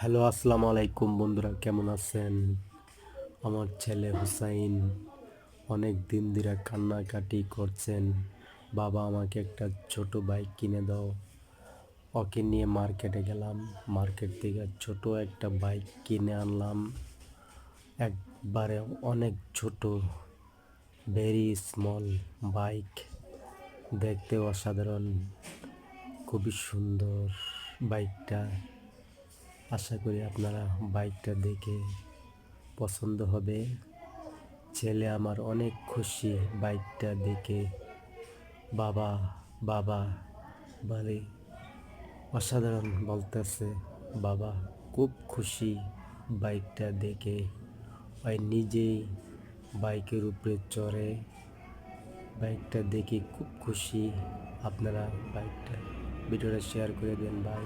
Hello, আসসালামু আলাইকুম বন্ধুরা, কেমন আছেন? আমার ছেলে হুসাইন অনেক দিন ধরে কান্নাকাটি করছেন, বাবা আমাকে একটা ছোট বাইক কিনে দাও। ওকে নিয়ে মার্কেটে গেলাম, মার্কেট থেকে ছোট একটা বাইক কিনে আনলাম। একবারে অনেক ছোট, ভেরি স্মল বাইক, দেখতে অসাধারণ, খুবই সুন্দর বাইকটা। আশা করি আপনারা বাইকটা দেখে পছন্দ হবে। ছেলে আমার অনেক খুশি বাইকটা দেখে। বাবা বাবা বলে, অসাধারণ বলতেছে। বাবা খুব খুশি বাইকটা দেখে। ওই নিজেই বাইকের উপরে চড়ে, বাইকটা দেখে খুব খুশি। আপনারা বাইকটা ভিডিওটা শেয়ার করে দেন ভাই।